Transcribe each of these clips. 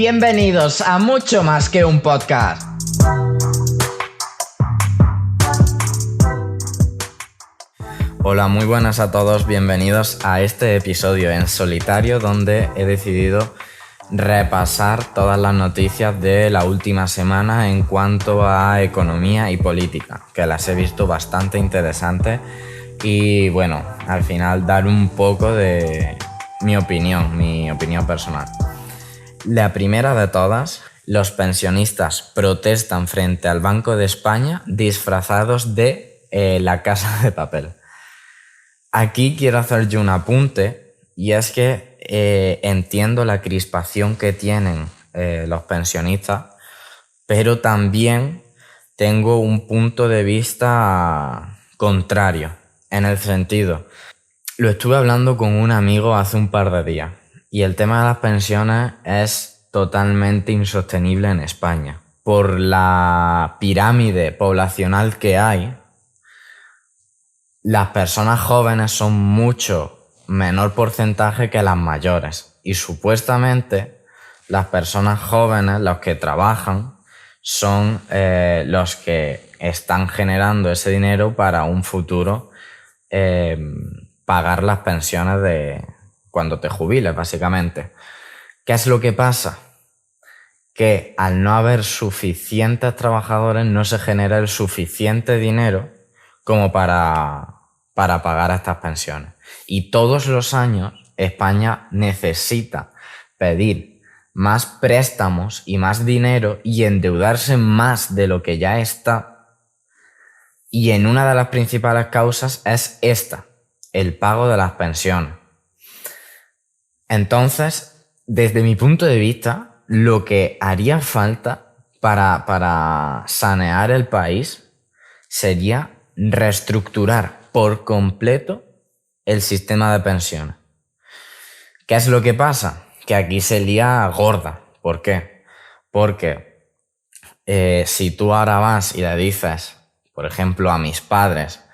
Bienvenidos a Mucho Más que un Podcast. Hola, muy buenas a todos, bienvenidos a este episodio en solitario donde he decidido repasar todas las noticias de la última semana en cuanto a economía y política, que las he visto bastante interesantes y bueno, al final dar un poco de mi opinión personal. La primera de todas, los pensionistas protestan frente al Banco de España disfrazados de la Casa de Papel. Aquí quiero hacer yo un apunte y es que entiendo la crispación que tienen los pensionistas, pero también tengo un punto de vista contrario, en el sentido, lo estuve hablando con un amigo hace un par de días y el tema de las pensiones es totalmente insostenible en España. Por la pirámide poblacional que hay, las personas jóvenes son mucho menor porcentaje que las mayores y supuestamente las personas jóvenes, los que trabajan, son los que están generando ese dinero para un futuro pagar las pensiones de cuando te jubiles, básicamente. ¿Qué es lo que pasa? Que al no haber suficientes trabajadores no se genera el suficiente dinero como para pagar estas pensiones. Y todos los años España necesita pedir más préstamos y más dinero y endeudarse más de lo que ya está. Y en una de las principales causas es esta, el pago de las pensiones. Entonces, desde mi punto de vista, lo que haría falta para sanear el país sería reestructurar por completo el sistema de pensiones. ¿Qué es lo que pasa? Que aquí se lía gorda. ¿Por qué? Porque si tú ahora vas y le dices, por ejemplo, a mis padres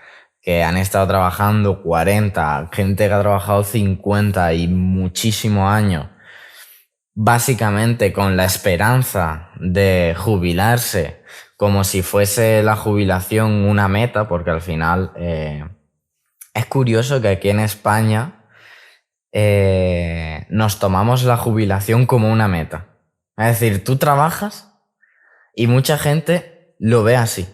que han estado trabajando 40, gente que ha trabajado 50 y muchísimos años, básicamente con la esperanza de jubilarse como si fuese la jubilación una meta, porque al final es curioso que aquí en España nos tomamos la jubilación como una meta. Es decir, tú trabajas y mucha gente lo ve así.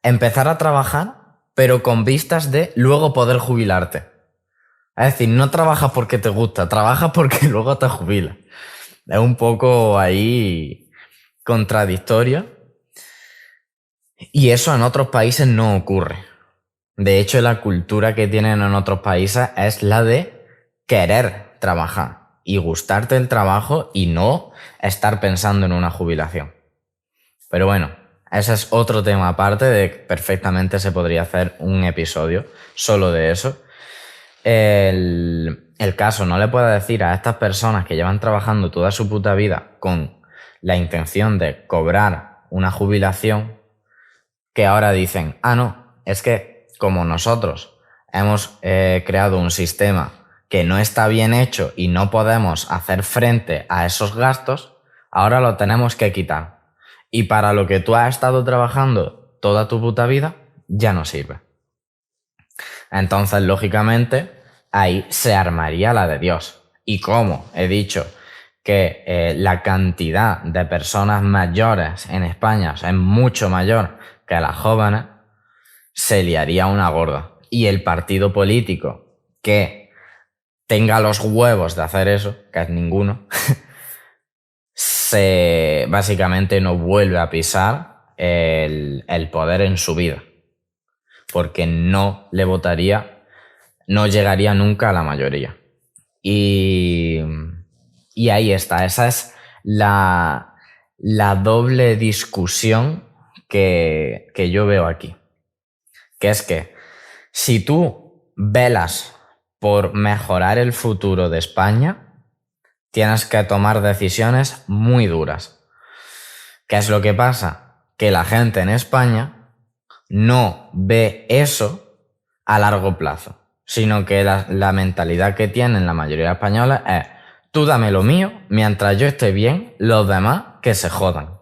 Empezar a trabajar, pero con vistas de luego poder jubilarte. Es decir, no trabajas porque te gusta, trabajas porque luego te jubilas. Es un poco ahí contradictorio. Y eso en otros países no ocurre. De hecho, la cultura que tienen en otros países es la de querer trabajar y gustarte el trabajo y no estar pensando en una jubilación. Pero bueno, ese es otro tema aparte de que perfectamente se podría hacer un episodio solo de eso. El caso, no le puedo decir a estas personas que llevan trabajando toda su puta vida con la intención de cobrar una jubilación que ahora dicen, no, es que como nosotros hemos creado un sistema que no está bien hecho y no podemos hacer frente a esos gastos, ahora lo tenemos que quitar. Y para lo que tú has estado trabajando toda tu puta vida, ya no sirve. Entonces, lógicamente, ahí se armaría la de Dios. Y como he dicho que la cantidad de personas mayores en España es mucho mayor que las jóvenes, se liaría una gorda. Y el partido político que tenga los huevos de hacer eso, que es ninguno, básicamente no vuelve a pisar el poder en su vida. Porque no le votaría, no llegaría nunca a la mayoría. Y ahí está, esa es la doble discusión que yo veo aquí. Que es que si tú velas por mejorar el futuro de España, tienes que tomar decisiones muy duras. ¿Qué es lo que pasa? Que la gente en España no ve eso a largo plazo, sino que la mentalidad que tienen la mayoría de españoles es Tú dame lo mío, mientras yo esté bien, los demás que se jodan.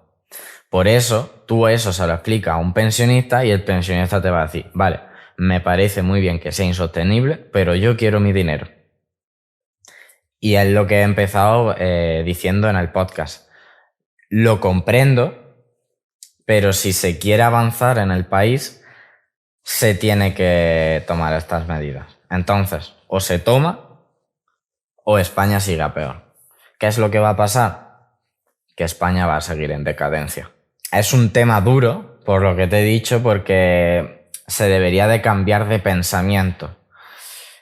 Por eso, tú eso se lo explicas a un pensionista y el pensionista te va a decir, vale, me parece muy bien que sea insostenible, pero yo quiero mi dinero. Y es lo que he empezado diciendo en el podcast. Lo comprendo, pero si se quiere avanzar en el país, se tiene que tomar estas medidas. Entonces, o se toma o España sigue a peor. ¿Qué es lo que va a pasar? Que España va a seguir en decadencia. Es un tema duro, por lo que te he dicho, porque se debería de cambiar de pensamiento.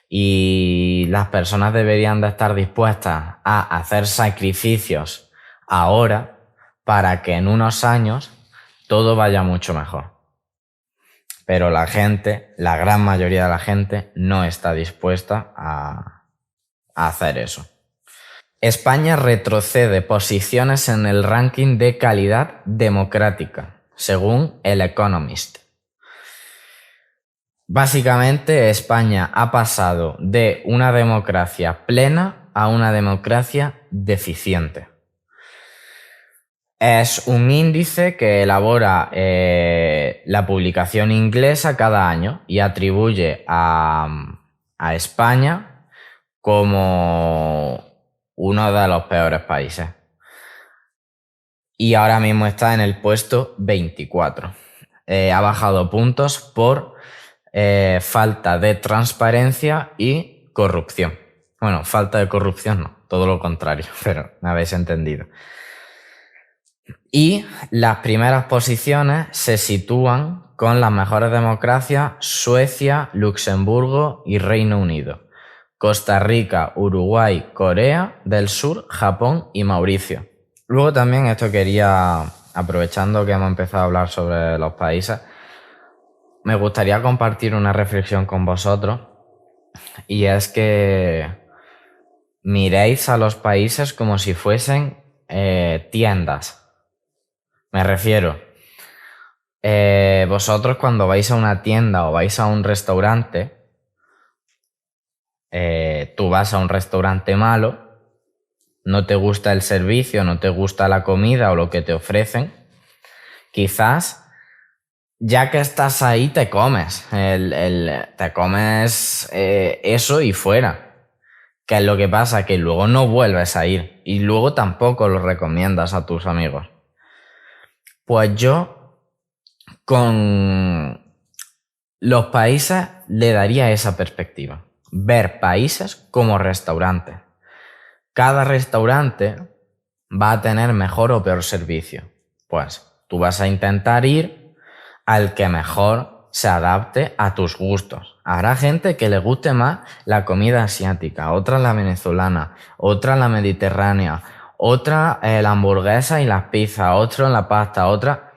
Y las personas deberían de estar dispuestas a hacer sacrificios ahora para que en unos años todo vaya mucho mejor. Pero la gente, la gran mayoría de la gente, no está dispuesta a hacer eso. España retrocede posiciones en el ranking de calidad democrática, según El Economist. Básicamente, España ha pasado de una democracia plena a una democracia deficiente. Es un índice que elabora la publicación inglesa cada año y atribuye a España como uno de los peores países. Y ahora mismo está en el puesto 24. Ha bajado puntos por falta de transparencia y corrupción. Bueno, falta de corrupción no, todo lo contrario, pero me habéis entendido. Y las primeras posiciones se sitúan con las mejores democracias Suecia, Luxemburgo y Reino Unido. Costa Rica, Uruguay, Corea del Sur, Japón y Mauricio. Luego también esto quería, aprovechando que hemos empezado a hablar sobre los países, me gustaría compartir una reflexión con vosotros, y es que miréis a los países como si fuesen tiendas. Me refiero, vosotros cuando vais a una tienda o vais a un restaurante, tú vas a un restaurante malo, no te gusta el servicio, no te gusta la comida o lo que te ofrecen, quizás ya que estás ahí te comes, te comes eso y fuera. ¿Qué es lo que pasa? Que luego no vuelves a ir y luego tampoco lo recomiendas a tus amigos. Pues yo con los países le daría esa perspectiva. Ver países como restaurantes. Cada restaurante va a tener mejor o peor servicio. Pues tú vas a intentar ir al que mejor se adapte a tus gustos. Habrá gente que le guste más la comida asiática, otra la venezolana, otra la mediterránea, otra la hamburguesa y las pizzas, otro la pasta, otra...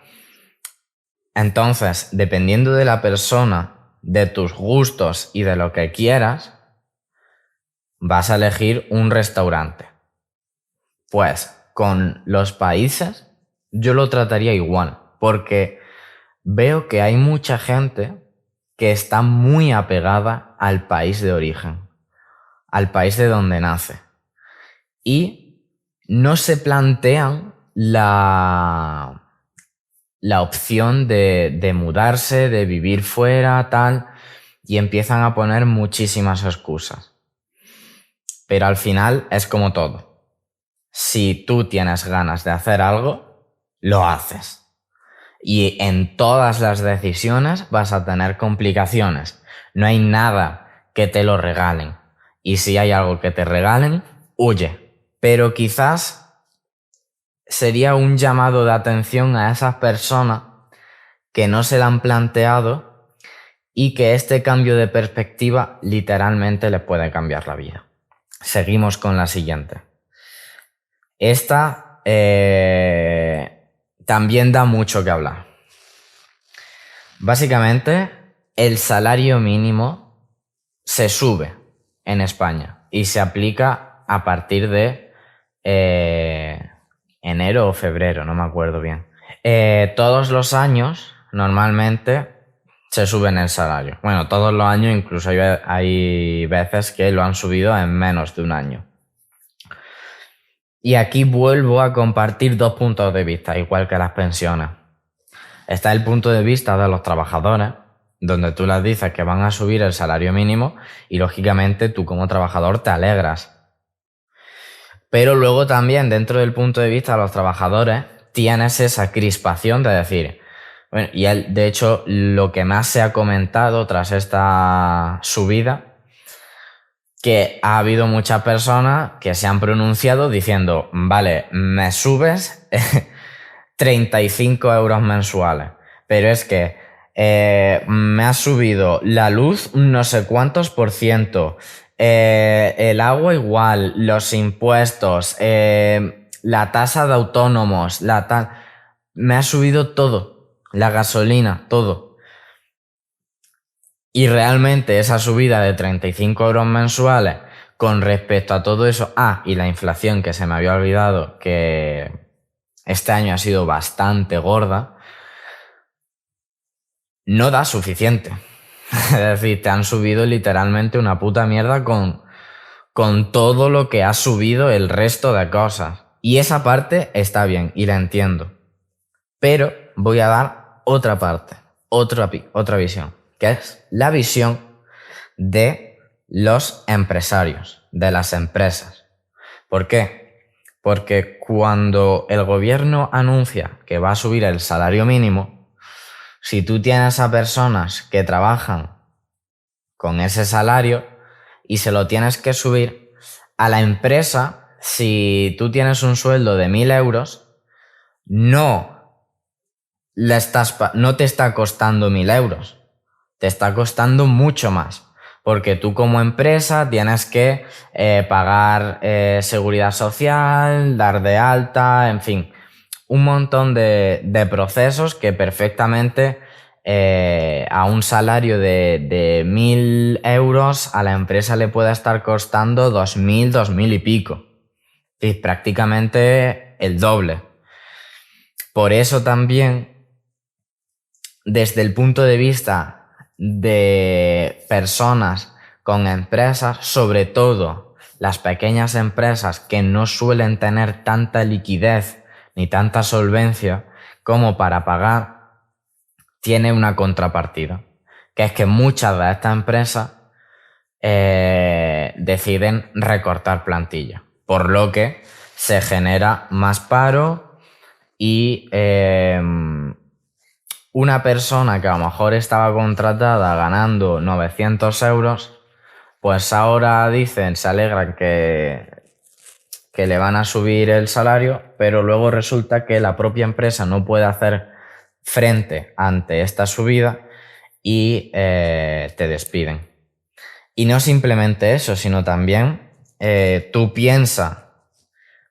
Entonces, dependiendo de la persona, de tus gustos y de lo que quieras, vas a elegir un restaurante. Pues con los países yo lo trataría igual, porque veo que hay mucha gente que está muy apegada al país de origen, al país de donde nace. Y no se plantean la opción de mudarse, de vivir fuera, tal, y empiezan a poner muchísimas excusas. Pero al final es como todo. Si tú tienes ganas de hacer algo, lo haces. Y en todas las decisiones vas a tener complicaciones. No hay nada que te lo regalen. Y si hay algo que te regalen, huye. Pero quizás sería un llamado de atención a esas personas que no se la han planteado y que este cambio de perspectiva literalmente les puede cambiar la vida. Seguimos con la siguiente. Esta también da mucho que hablar. Básicamente, el salario mínimo se sube en España y se aplica a partir de enero o febrero, no me acuerdo bien. Todos los años, normalmente, se suben el salario. Bueno, todos los años, incluso hay veces que lo han subido en menos de un año. Y aquí vuelvo a compartir dos puntos de vista, igual que las pensiones. Está el punto de vista de los trabajadores, donde tú les dices que van a subir el salario mínimo y lógicamente tú como trabajador te alegras. Pero luego también dentro del punto de vista de los trabajadores tienes esa crispación de decir, bueno, y de hecho lo que más se ha comentado tras esta subida, que ha habido muchas personas que se han pronunciado diciendo, vale, me subes 35 euros mensuales, pero es que me ha subido la luz no sé cuántos por ciento, el agua igual, los impuestos, la tasa de autónomos, me ha subido todo, la gasolina, todo. Y realmente esa subida de 35 euros mensuales con respecto a todo eso, y la inflación, que se me había olvidado que este año ha sido bastante gorda, no da suficiente. Es decir, te han subido literalmente una puta mierda con todo lo que ha subido el resto de cosas. Y esa parte está bien y la entiendo. Pero voy a dar otra parte, otra visión, que es la visión de los empresarios, de las empresas. ¿Por qué? Porque cuando el gobierno anuncia que va a subir el salario mínimo, si tú tienes a personas que trabajan con ese salario y se lo tienes que subir a la empresa, si tú tienes un sueldo de 1.000 euros, no te está costando 1.000 euros, te está costando mucho más. Porque tú como empresa tienes que pagar seguridad social, dar de alta, en fin, un montón de procesos que perfectamente a un salario de 1.000 euros a la empresa le puede estar costando 2.000, 2.000 y pico. Es prácticamente el doble. Por eso también, desde el punto de vista de personas con empresas, sobre todo las pequeñas empresas que no suelen tener tanta liquidez ni tanta solvencia como para pagar, tiene una contrapartida, que es que muchas de estas empresas deciden recortar plantilla, por lo que se genera más paro y una persona que a lo mejor estaba contratada ganando 900 euros, pues ahora se alegran que le van a subir el salario, pero luego resulta que la propia empresa no puede hacer frente ante esta subida y te despiden. Y no simplemente eso, sino también tú piensas,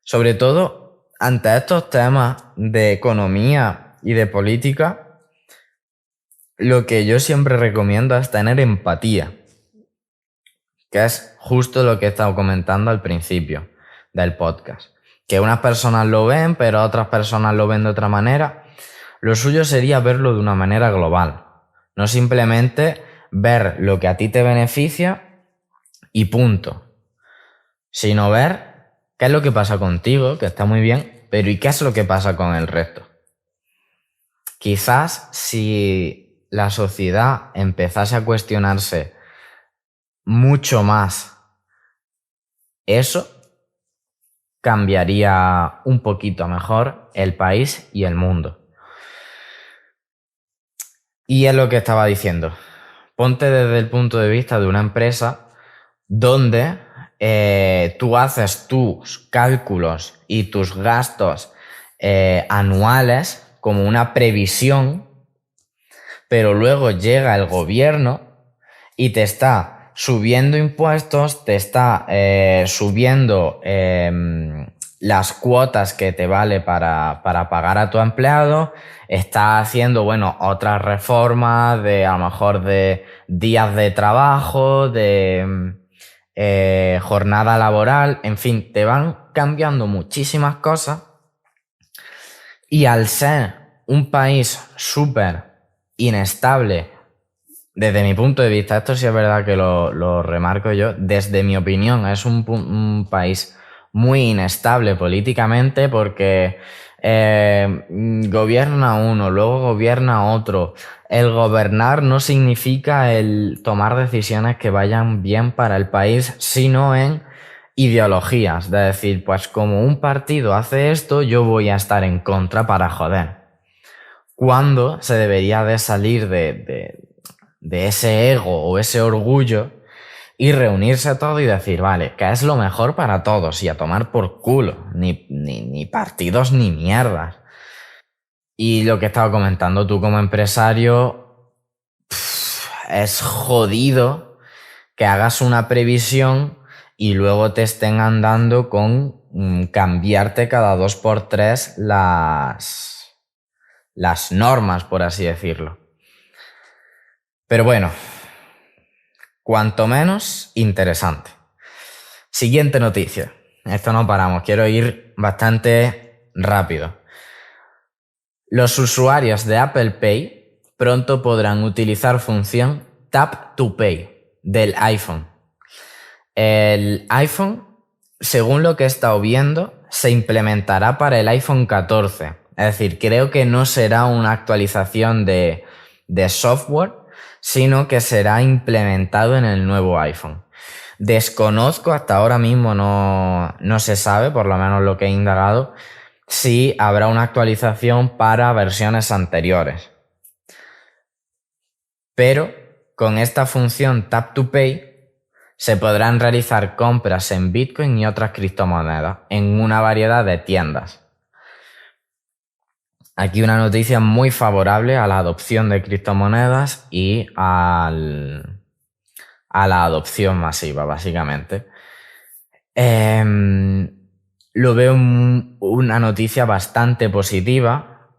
sobre todo ante estos temas de economía y de política, lo que yo siempre recomiendo es tener empatía, que es justo lo que he estado comentando al principio del podcast. Que unas personas lo ven, pero otras personas lo ven de otra manera. Lo suyo sería verlo de una manera global, no simplemente ver lo que a ti te beneficia y punto, sino ver qué es lo que pasa contigo, que está muy bien, pero ¿y qué es lo que pasa con el resto? Quizás si la sociedad empezase a cuestionarse mucho más eso, cambiaría un poquito mejor el país y el mundo. Y es lo que estaba diciendo. Ponte desde el punto de vista de una empresa donde tú haces tus cálculos y tus gastos anuales como una previsión, pero luego llega el gobierno y te está subiendo impuestos, te está subiendo las cuotas que te vale para pagar a tu empleado, está haciendo, otras reformas de, a lo mejor, de días de trabajo, de jornada laboral, en fin, te van cambiando muchísimas cosas y al ser un país súper inestable, desde mi punto de vista, esto sí es verdad que lo remarco yo, desde mi opinión, es un país muy inestable políticamente porque gobierna uno, luego gobierna otro. El gobernar no significa el tomar decisiones que vayan bien para el país, sino en ideologías. De decir, pues como un partido hace esto, yo voy a estar en contra para joder. Cuando se debería de salir de ese ego o ese orgullo y reunirse todo y decir, vale, ¿qué es lo mejor para todos? Y a tomar por culo, ni partidos ni mierdas. Y lo que estaba comentando tú como empresario, es jodido que hagas una previsión y luego te estén andando con cambiarte cada 2 por 3 las normas, por así decirlo. Pero bueno, cuanto menos interesante. Siguiente noticia. Esto no paramos, quiero ir bastante rápido. Los usuarios de Apple Pay pronto podrán utilizar función Tap to Pay del iPhone. El iPhone, según lo que he estado viendo, se implementará para el iPhone 14. Es decir, creo que no será una actualización de software, sino que será implementado en el nuevo iPhone. Desconozco, hasta ahora mismo no se sabe, por lo menos lo que he indagado, si habrá una actualización para versiones anteriores. Pero con esta función Tap to Pay se podrán realizar compras en Bitcoin y otras criptomonedas en una variedad de tiendas. Aquí una noticia muy favorable a la adopción de criptomonedas y a la adopción masiva, básicamente. Lo veo una noticia bastante positiva.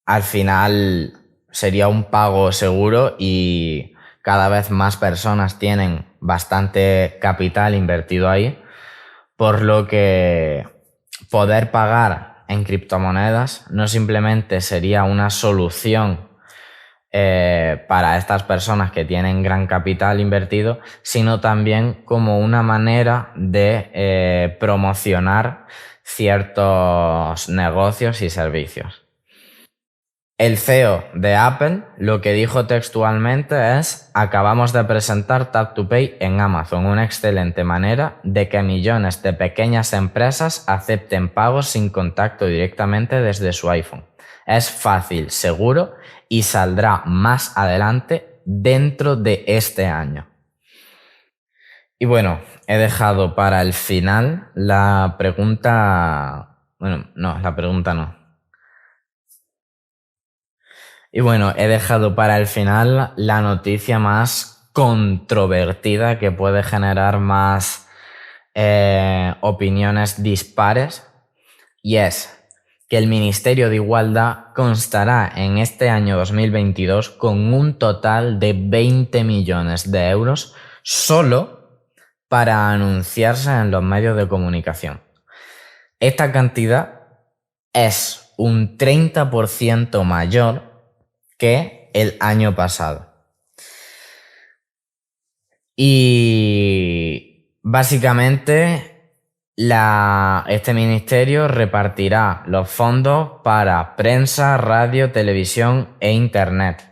Al final sería un pago seguro y cada vez más personas tienen bastante capital invertido ahí, por lo que poder pagar en criptomonedas no simplemente sería una solución para estas personas que tienen gran capital invertido, sino también como una manera de promocionar ciertos negocios y servicios. El CEO de Apple lo que dijo textualmente es: acabamos de presentar Tap to Pay en Amazon, una excelente manera de que millones de pequeñas empresas acepten pagos sin contacto directamente desde su iPhone. Es fácil, seguro y saldrá más adelante dentro de este año. Y bueno, he dejado para el final la pregunta... Bueno, no, la pregunta no. Y bueno, he dejado para el final la noticia más controvertida que puede generar más opiniones dispares, y es que el Ministerio de Igualdad constará en este año 2022 con un total de 20 millones de euros solo para anunciarse en los medios de comunicación. Esta cantidad es un 30% mayor que el año pasado. Y básicamente este ministerio repartirá los fondos para prensa, radio, televisión e internet.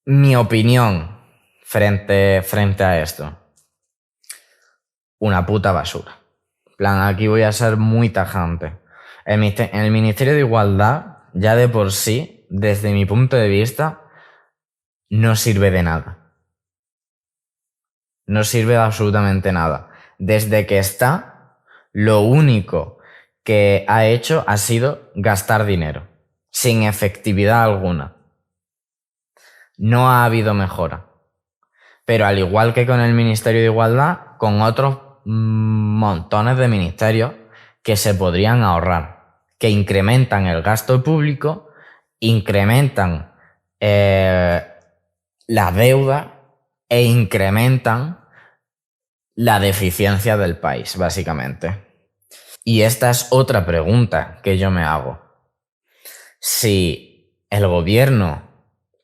Mi opinión frente a esto: una puta basura. En plan, aquí voy a ser muy tajante. El Ministerio de Igualdad, ya de por sí, desde mi punto de vista, no sirve de nada. No sirve de absolutamente nada. Desde que está, lo único que ha hecho ha sido gastar dinero, sin efectividad alguna. No ha habido mejora. Pero al igual que con el Ministerio de Igualdad, con otros montones de ministerios que se podrían ahorrar, que incrementan el gasto público, incrementan la deuda e incrementan la deficiencia del país, básicamente. Y esta es otra pregunta que yo me hago. Si el gobierno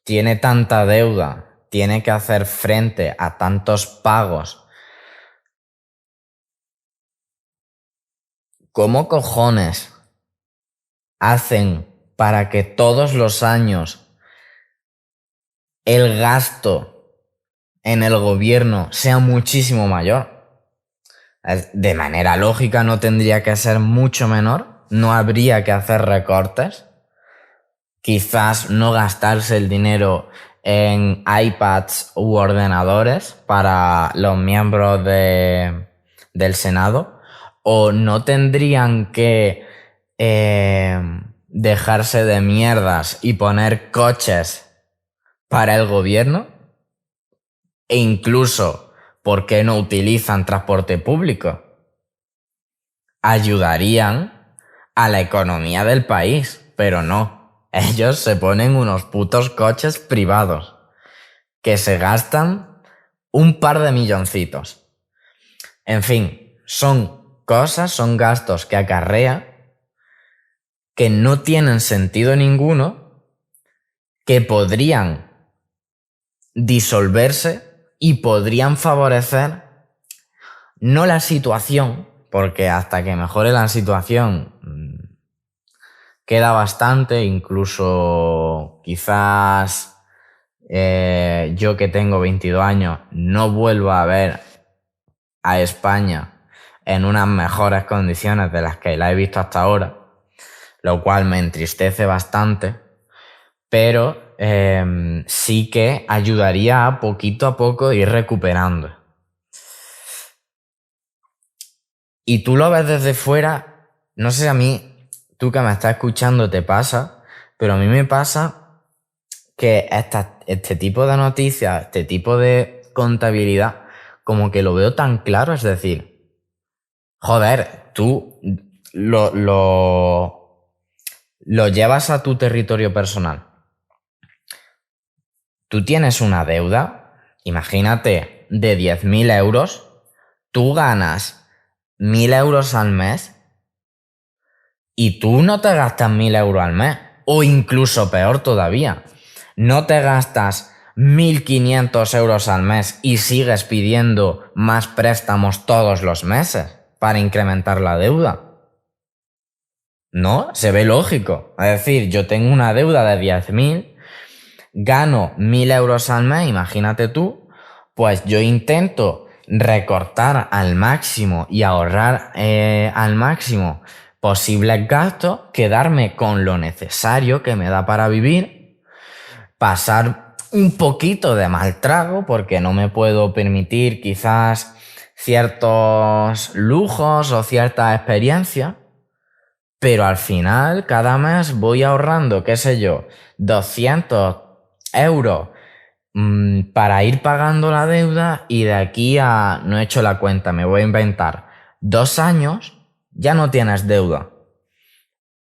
tiene tanta deuda, tiene que hacer frente a tantos pagos ¿cómo cojones hacen para que todos los años el gasto en el gobierno sea muchísimo mayor? De manera lógica no tendría que ser mucho menor, no habría que hacer recortes, quizás no gastarse el dinero en iPads u ordenadores para los miembros del Senado, o no tendrían que dejarse de mierdas y poner coches para el gobierno, e incluso, ¿por qué no utilizan transporte público? Ayudarían a la economía del país, pero no. Ellos se ponen unos putos coches privados que se gastan un par de milloncitos. En fin, son cosas, son gastos que acarrea, que no tienen sentido ninguno, que podrían disolverse y podrían favorecer no la situación, porque hasta que mejore la situación queda bastante, incluso quizás yo que tengo 22 años no vuelva a ver a España en unas mejores condiciones de las que la he visto hasta ahora, lo cual me entristece bastante, pero sí que ayudaría a poquito a poco ir recuperando. Y tú lo ves desde fuera, no sé si a mí, tú que me estás escuchando, te pasa, pero a mí me pasa que este tipo de noticias, este tipo de contabilidad, como que lo veo tan claro, es decir, joder, tú lo llevas a tu territorio personal. Tú tienes una deuda, imagínate, de 10.000 euros, tú ganas 1.000 euros al mes y tú no te gastas 1.000 euros al mes, o incluso peor todavía, no te gastas 1.500 euros al mes y sigues pidiendo más préstamos todos los meses para incrementar la deuda. No, se ve lógico. Es decir, yo tengo una deuda de 10.000, gano 1.000 euros al mes, imagínate tú, pues yo intento recortar al máximo y ahorrar al máximo posibles gastos, quedarme con lo necesario que me da para vivir, pasar un poquito de mal trago porque no me puedo permitir quizás ciertos lujos o ciertas experiencias, pero al final cada mes voy ahorrando, qué sé yo, 200 euros para ir pagando la deuda, y de aquí a, no he hecho la cuenta, me voy a inventar, 2 años ya no tienes deuda.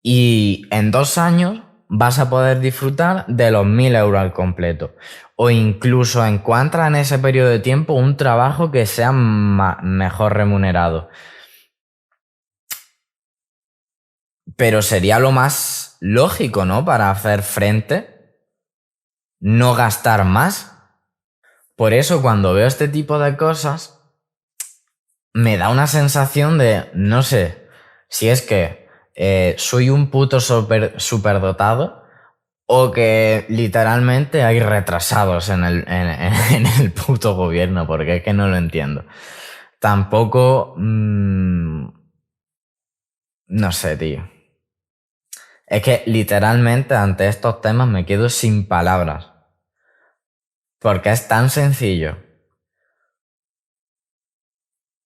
Y en 2 años vas a poder disfrutar de los 1.000 euros al completo. O incluso encuentra en ese periodo de tiempo un trabajo que sea mejor remunerado. Pero sería lo más lógico, ¿no? Para hacer frente, no gastar más. Por eso cuando veo este tipo de cosas, me da una sensación de, no sé, si es que soy un puto superdotado o que literalmente hay retrasados en el puto gobierno, porque es que no lo entiendo. Tampoco, no sé, tío. Es que literalmente ante estos temas me quedo sin palabras. Porque es tan sencillo.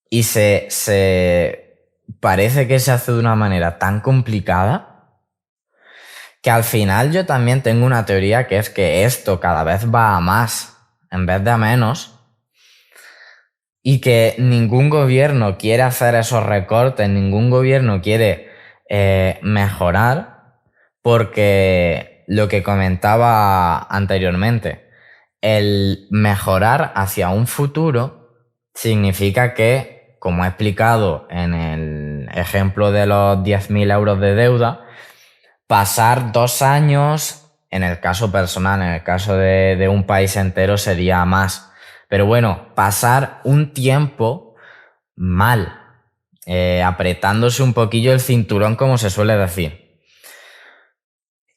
Y parece que se hace de una manera tan complicada que al final yo también tengo una teoría, que es que esto cada vez va a más en vez de a menos, y que ningún gobierno quiere hacer esos recortes, ningún gobierno quiere mejorar, porque lo que comentaba anteriormente, el mejorar hacia un futuro significa que, como he explicado en el ejemplo de los 10.000 euros de deuda, pasar 2 años, en el caso personal, en el caso de un país entero sería más. Pero bueno, pasar un tiempo mal, apretándose un poquillo el cinturón, como se suele decir.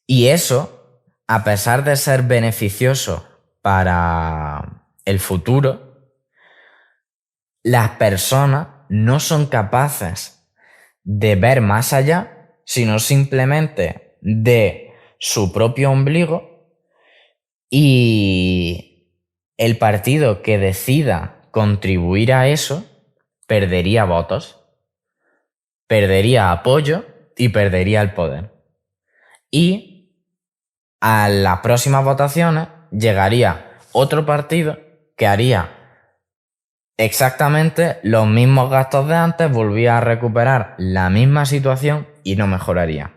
Y eso, a pesar de ser beneficioso para el futuro, las personas no son capaces de ver más allá, sino simplemente de su propio ombligo, y el partido que decida contribuir a eso perdería votos, perdería apoyo y perdería el poder. Y a las próximas votaciones llegaría otro partido que haría exactamente los mismos gastos de antes, volvía a recuperar la misma situación y no mejoraría.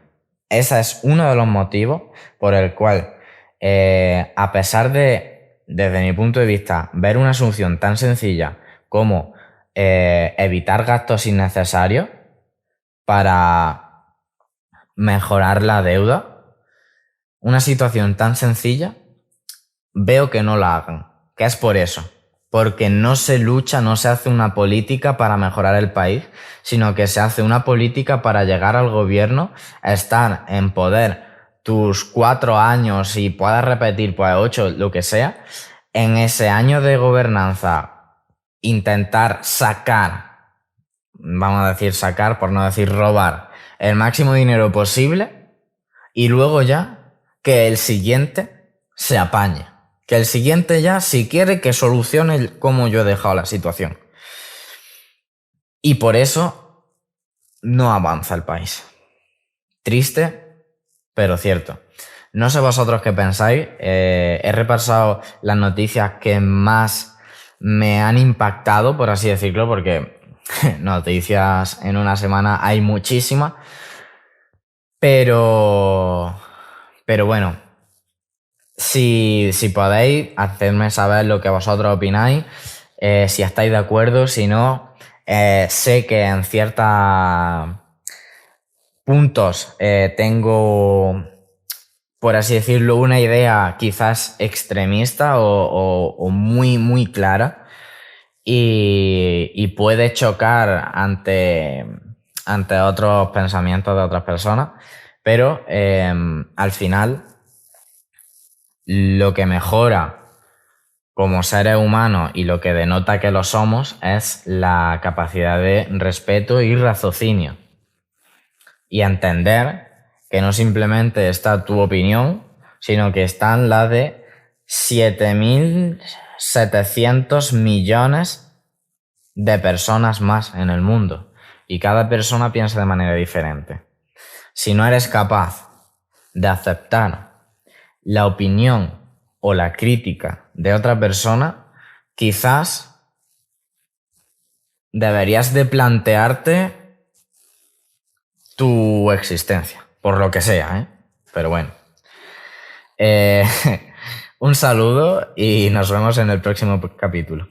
Ese es uno de los motivos por el cual, a pesar de, desde mi punto de vista, ver una solución tan sencilla como evitar gastos innecesarios para mejorar la deuda, una situación tan sencilla, veo que no la hagan. ¿Qué es por eso? Porque no se lucha, no se hace una política para mejorar el país, sino que se hace una política para llegar al gobierno, estar en poder tus 4 años y puedas repetir pues 8, lo que sea. En ese año de gobernanza, intentar sacar, vamos a decir sacar, por no decir robar, el máximo dinero posible, y luego ya que el siguiente se apañe. Que el siguiente ya, si quiere, que solucione cómo yo he dejado la situación. Y por eso no avanza el país. Triste, pero cierto. No sé vosotros qué pensáis. He repasado las noticias que más me han impactado, por así decirlo, porque noticias en una semana hay muchísimas. Pero bueno. Si podéis, hacedme saber lo que vosotros opináis, si estáis de acuerdo, si no. Sé que en ciertos puntos tengo, por así decirlo, una idea quizás extremista o muy, muy clara, y puede chocar ante otros pensamientos de otras personas, pero al final lo que mejora como seres humanos y lo que denota que lo somos es la capacidad de respeto y raciocinio. Y entender que no simplemente está tu opinión, sino que están las de 7.700 millones de personas más en el mundo. Y cada persona piensa de manera diferente. Si no eres capaz de aceptar la opinión o la crítica de otra persona, quizás deberías de plantearte tu existencia, por lo que sea, ¿eh? Pero bueno. Un saludo y nos vemos en el próximo capítulo.